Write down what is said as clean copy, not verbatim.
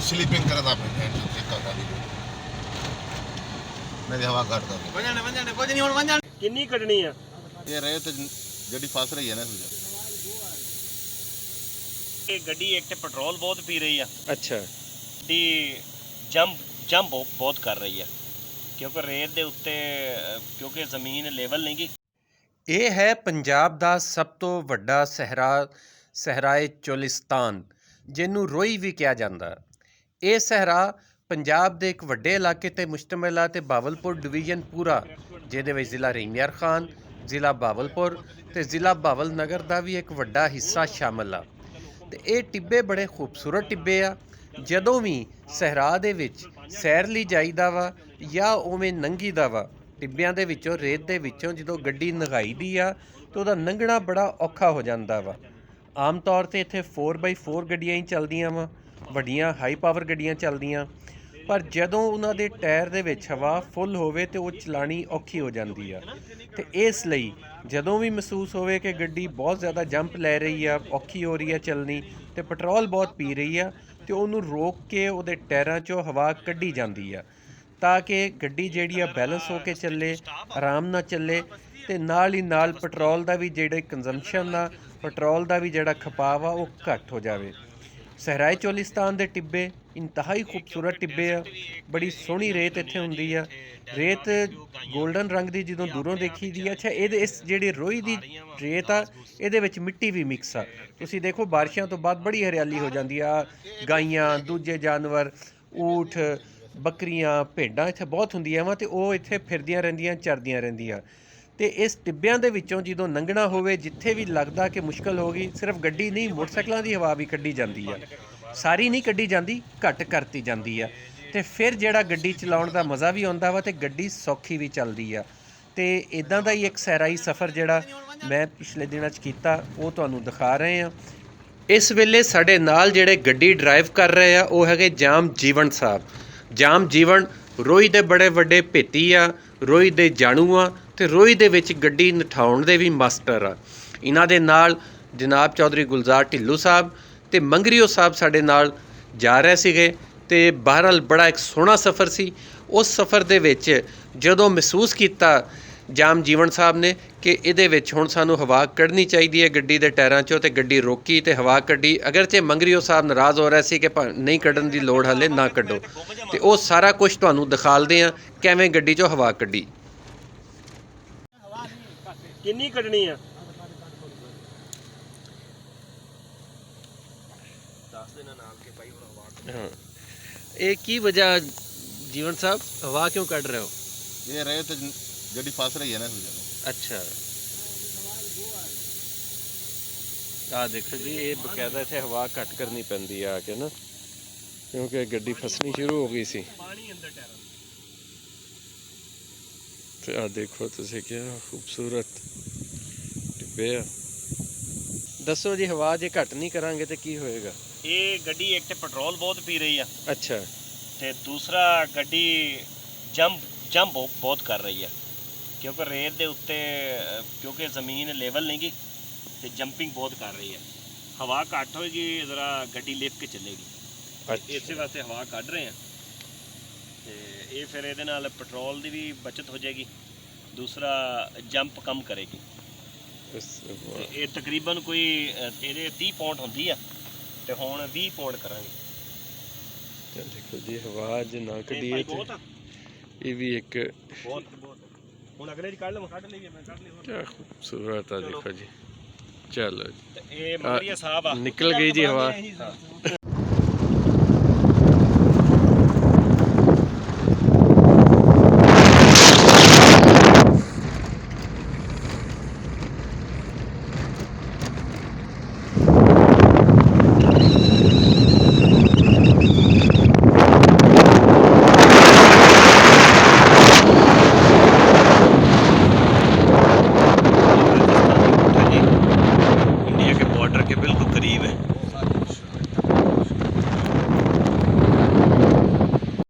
Sleeping करना पे मेरी हवा घट कर किन्नी कटनी है ये रहे तो गड्डी फस रही है ना तुझे ये गड्डी एक तो पेट्रोल बहुत पी रही है अच्छा डी जंप बहुत कर रही है क्योंकि रेत ਦੇ ਉੱਤੇ ਕਿਉਂਕਿ ਜ਼ਮੀਨ ਲੈਵਲ ਨਹੀਂ ਗੀ। ਇਹ ਹੈ ਪੰਜਾਬ ਦਾ ਸਭ ਤੋਂ ਵੱਡਾ ਸਹਿਰਾਏ ਚੋਲਿਸਤਾਨ, ਜਿਹਨੂੰ ਰੋਈ ਵੀ ਕਿਹਾ ਜਾਂਦਾ। ਇਹ ਸਹਿਰਾ ਪੰਜਾਬ ਦੇ ਇੱਕ ਵੱਡੇ ਇਲਾਕੇ 'ਤੇ ਮੁਸ਼ਤਮਿਲ ਆ ਅਤੇ ਬਾਵਲਪੁਰ ਡਿਵੀਜ਼ਨ ਪੂਰਾ, ਜਿਹਦੇ ਵਿੱਚ ਜ਼ਿਲ੍ਹਾ ਰਹੀਮਯਾਰ ਖਾਨ, ਜ਼ਿਲ੍ਹਾ ਬਾਵਲਪੁਰ ਅਤੇ ਜ਼ਿਲ੍ਹਾ ਬਾਵਲ ਨਗਰ ਦਾ ਵੀ ਇੱਕ ਵੱਡਾ ਹਿੱਸਾ ਸ਼ਾਮਲ ਆ। ਅਤੇ ਇਹ ਟਿੱਬੇ ਬੜੇ ਖੂਬਸੂਰਤ ਟਿੱਬੇ ਆ। ਜਦੋਂ ਵੀ ਸਹਿਰਾ ਦੇ ਵਿੱਚ ਸੈਰ ਲਈ ਜਾਈਦਾ ਵਾ ਜਾਂ ਉਵੇਂ ਲੰਘੀ ਦਾ ਵਾ, ਟਿੱਬਿਆਂ ਦੇ ਵਿੱਚੋਂ ਰੇਤ ਦੇ ਵਿੱਚੋਂ ਜਦੋਂ ਗੱਡੀ ਲੰਘਾਈ ਦੀ ਆ ਤਾਂ ਉਹਦਾ ਲੰਘਣਾ ਬੜਾ ਔਖਾ ਹੋ ਜਾਂਦਾ ਵਾ। ਆਮ ਤੌਰ 'ਤੇ ਇੱਥੇ 4x4 ਗੱਡੀਆਂ ਹੀ ਚੱਲਦੀਆਂ ਵਾ, ਵੱਡੀਆਂ ਹਾਈ ਪਾਵਰ ਗੱਡੀਆਂ ਚੱਲਦੀਆਂ, ਪਰ ਜਦੋਂ ਉਹਨਾਂ ਦੇ ਟਾਇਰ ਦੇ ਵਿੱਚ ਹਵਾ ਫੁੱਲ ਹੋਵੇ ਤਾਂ ਉਹ ਚਲਾਉਣੀ ਔਖੀ ਹੋ ਜਾਂਦੀ ਆ। ਅਤੇ ਇਸ ਲਈ ਜਦੋਂ ਵੀ ਮਹਿਸੂਸ ਹੋਵੇ ਕਿ ਗੱਡੀ ਬਹੁਤ ਜ਼ਿਆਦਾ ਜੰਪ ਲੈ ਰਹੀ ਆ, ਔਖੀ ਹੋ ਰਹੀ ਆ ਚੱਲਣੀ ਅਤੇ ਪੈਟਰੋਲ ਬਹੁਤ ਪੀ ਰਹੀ ਆ, ਅਤੇ ਉਹਨੂੰ ਰੋਕ ਕੇ ਉਹਦੇ ਟਾਇਰਾਂ 'ਚੋਂ ਹਵਾ ਕੱਢੀ ਜਾਂਦੀ ਆ ਤਾਂ ਕਿ ਗੱਡੀ ਜਿਹੜੀ ਆ ਬੈਲੈਂਸ ਹੋ ਕੇ ਚੱਲੇ, ਆਰਾਮ ਨਾਲ ਚੱਲੇ ਅਤੇ ਨਾਲ ਹੀ ਨਾਲ ਪੈਟਰੋਲ ਦਾ ਵੀ ਜਿਹੜੇ ਕੰਜ਼ੰਪਸ਼ਨ ਆ, ਪੈਟਰੋਲ ਦਾ ਵੀ ਜਿਹੜਾ ਖਪਾਅ ਆ ਉਹ ਘੱਟ ਹੋ ਜਾਵੇ। ਸਹਿਰਾਏ ਚੋਲਿਸਤਾਨ ਦੇ ਟਿੱਬੇ ਇੰਤਹਾਈ ਖੂਬਸੂਰਤ ਟਿੱਬੇ ਆ। ਬੜੀ ਸੋਹਣੀ ਰੇਤ ਇੱਥੇ ਹੁੰਦੀ ਆ। ਰੇਤ ਗੋਲਡਨ ਰੰਗ ਦੀ ਜਦੋਂ ਦੂਰੋਂ ਦੇਖੀ ਦੀ ਆ। ਅੱਛਾ, ਇਸ ਜਿਹੜੀ ਰੋਈ ਦੀ ਰੇਤ ਆ, ਇਹਦੇ ਵਿੱਚ ਮਿੱਟੀ ਵੀ ਮਿਕਸ ਆ। ਤੁਸੀਂ ਦੇਖੋ ਬਾਰਿਸ਼ਾਂ ਤੋਂ ਬਾਅਦ ਬੜੀ ਹਰਿਆਲੀ ਹੋ ਜਾਂਦੀ ਆ। ਗਾਈਆਂ, ਦੂਜੇ ਜਾਨਵਰ, ਊਠ, ਬੱਕਰੀਆਂ, ਭੇਡਾਂ ਇੱਥੇ ਬਹੁਤ ਹੁੰਦੀਆਂ ਵਾ ਅਤੇ ਉਹ ਇੱਥੇ ਫਿਰਦੀਆਂ ਰਹਿੰਦੀਆਂ, ਚਰਦੀਆਂ ਰਹਿੰਦੀਆਂ। ਅਤੇ ਇਸ ਟਿੱਬਿਆਂ ਦੇ ਵਿੱਚੋਂ ਜਦੋਂ ਲੰਘਣਾ ਹੋਵੇ, ਜਿੱਥੇ ਵੀ ਲੱਗਦਾ ਕਿ ਮੁਸ਼ਕਲ ਹੋ ਗਈ, ਸਿਰਫ ਗੱਡੀ ਨਹੀਂ, ਮੋਟਰਸਾਈਕਲਾਂ ਦੀ ਹਵਾ ਵੀ ਕੱਢੀ ਜਾਂਦੀ ਆ। ਸਾਰੀ ਨਹੀਂ ਕੱਢੀ ਜਾਂਦੀ, ਘੱਟ ਕਰਤੀ ਜਾਂਦੀ ਆ। ਅਤੇ ਫਿਰ ਜਿਹੜਾ ਗੱਡੀ ਚਲਾਉਣ ਦਾ ਮਜ਼ਾ ਵੀ ਆਉਂਦਾ ਵਾ ਅਤੇ ਗੱਡੀ ਸੌਖੀ ਵੀ ਚੱਲਦੀ ਆ। ਅਤੇ ਇੱਦਾਂ ਦਾ ਹੀ ਇੱਕ ਸਹਿਰਾਈ ਸਫ਼ਰ ਜਿਹੜਾ ਮੈਂ ਪਿਛਲੇ ਦਿਨਾਂ 'ਚ ਕੀਤਾ, ਉਹ ਤੁਹਾਨੂੰ ਦਿਖਾ ਰਹੇ ਹਾਂ। ਇਸ ਵੇਲੇ ਸਾਡੇ ਨਾਲ ਜਿਹੜੇ ਗੱਡੀ ਡਰਾਈਵ ਕਰ ਰਹੇ ਆ ਉਹ ਹੈਗੇ ਜਾਮ ਜੀਵਨ ਸਾਹਿਬ। ਜਾਮ ਜੀਵਨ ਰੋਈ ਦੇ ਬੜੇ ਵੱਡੇ ਭੇਤੀ ਆ, ਰੋਈ ਦੇ ਜਾਣੂ ਆ ਅਤੇ ਰੋਈ ਦੇ ਵਿੱਚ ਗੱਡੀ ਨਠਾਉਣ ਦੇ ਵੀ ਮਾਸਟਰ ਆ। ਇਹਨਾਂ ਦੇ ਨਾਲ ਜਨਾਬ ਚੌਧਰੀ ਗੁਲਜ਼ਾਰ ਢਿੱਲੋਂ ਸਾਹਿਬ ਅਤੇ ਮੰਗਰੀਓ ਸਾਹਿਬ ਸਾਡੇ ਨਾਲ ਜਾ ਰਹੇ ਸੀਗੇ। ਅਤੇ ਬਹਰਹਾਲ ਬੜਾ ਇੱਕ ਸੋਹਣਾ ਸਫ਼ਰ ਸੀ। ਉਸ ਸਫ਼ਰ ਦੇ ਵਿੱਚ ਜਦੋਂ ਮਹਿਸੂਸ ਕੀਤਾ ਜਾਮ ਜੀਵਨ ਸਾਹਿਬ ਨੇ ਕਿ ਇਹਦੇ ਵਿੱਚ ਹੁਣ ਸਾਨੂੰ ਹਵਾ ਕੱਢਣੀ ਚਾਹੀਦੀ ਹੈ ਗੱਡੀ ਦੇ ਟਾਇਰਾਂ 'ਚੋਂ, ਅਤੇ ਗੱਡੀ ਰੋਕੀ ਅਤੇ ਹਵਾ ਕੱਢੀ। ਅਗਰਚੇ ਮੰਗਰੀਓ ਸਾਹਿਬ ਨਾਰਾਜ਼ ਹੋ ਰਿਹਾ ਸੀ ਕਿ ਨਹੀਂ ਕੱਢਣ ਦੀ ਲੋੜ, ਹਾਲੇ ਨਾ ਕੱਢੋ, ਅਤੇ ਉਹ ਸਾਰਾ ਕੁਛ ਤੁਹਾਨੂੰ ਦਿਖਾਲਦੇ ਹਾਂ ਕਿਵੇਂ ਗੱਡੀ 'ਚੋਂ ਹਵਾ ਕੱਢੀ। ਕਿੰਨੀ ਕੱਢਣੀ ਆ ਦੱਸ ਦੇਣਾ ਨਾਲ ਕਿ ਭਾਈ ਹੁਣ ਹਵਾ ਹਾਂ, ਇਹ ਕੀ ਵਜ੍ਹਾ ਜੀਵਨ ਸਾਹਿਬ, ਹਵਾ ਕਿਉਂ ਕੱਢ ਰਹੇ ਹੋ? ये रहे तो गड्डी फस रही है ना तुझे ਅੱਛਾ, ਆਹ ਦੇਖੋ ਜੀ, ਇਹ ਬਕਾਇਦਾ ਇੱਥੇ ਹਵਾ ਘੱਟ ਕਰਨੀ ਪੈਂਦੀ ਆ ਕੇ ਨਾ, ਕਿਉਂਕਿ ਗੱਡੀ ਫਸਣੀ ਸ਼ੁਰੂ ਹੋ ਗਈ ਸੀ। ਪਾਣੀ ਅੰਦਰ ਟਾਇਰਾਂ ਤੇ ਆਹ ਦੇਖੋ ਤੁਸੀਂ ਕਿਆ ਖੂਬਸੂਰਤ ਟਿੱਬੇ ਆ। ਦੱਸੋ ਜੀ, ਹਵਾ ਜੇ ਘੱਟ ਨਹੀਂ ਕਰਾਂਗੇ ਤੇ ਕੀ ਹੋਏਗਾ? ਇਹ ਗੱਡੀ ਇੱਕ ਤੇ ਪੈਟਰੋਲ ਬਹੁਤ ਪੀ ਰਹੀ ਆ ਅੱਛਾ, ਤੇ ਦੂਸਰਾ ਗੱਡੀ ਜੰਪ ਬਹੁਤ ਕਰ ਰਹੀ ਆ ਕਿਉਂਕਿ ਰੇਤ ਦੇ ਉੱਤੇ ਕਿਉਂਕਿ ਜ਼ਮੀਨ ਲੈਵਲ ਨਹੀਂ ਗੀ ਤੇ ਜੰਪਿੰਗ ਬਹੁਤ ਕਰ ਰਹੀ ਹੈ। ਹਵਾ ਘੱਟ ਹੋਏਗੀ, ਜ਼ਰਾ ਗੱਡੀ ਲਿਫਟ ਕੇ ਚੱਲੇਗੀ। ਇਸੇ ਵਾਸਤੇ ਹਵਾ ਕੱਢ ਰਹੇ ਆ ਤੇ ਇਹ ਫਿਰ ਇਹਦੇ ਨਾਲ ਪੈਟਰੋਲ ਦੀ ਵੀ ਬਚਤ ਹੋ ਜਾਏਗੀ, ਦੂਸਰਾ ਜੰਪ ਕਮ ਕਰੇਗੀ। ਇਹ ਤਕਰੀਬਨ ਕੋਈ ਇਹਦੇ 30 ਪੌਂਡ ਹੁੰਦੀ ਆ ਤੇ ਹੁਣ 20 ਪੌਂਡ ਕਰਾਂਗੇ। ਦੇਖੋ ਜੀ, ਹਵਾ ਜੇ ਨਾ ਕੱਢੀਏ ਤੇ ਇਹ ਵੀ ਇੱਕ ਬਹੁਤ ਹੁਣ ਅਗਲੇ ਦੀ ਕੱਢ ਲਈਏ, ਮੈਂ ਕੱਢ ਲਈ। ਕਿਆ ਖੂਬਸੂਰਤ ਆ, ਦੇਖੋ ਜੀ। ਚਲੋ ਜੀ, ਇਹ ਮੰਗਰੀਆ ਸਾਹਿਬ ਆ, ਨਿਕਲ ਗਈ ਜੀ ਹਵਾ।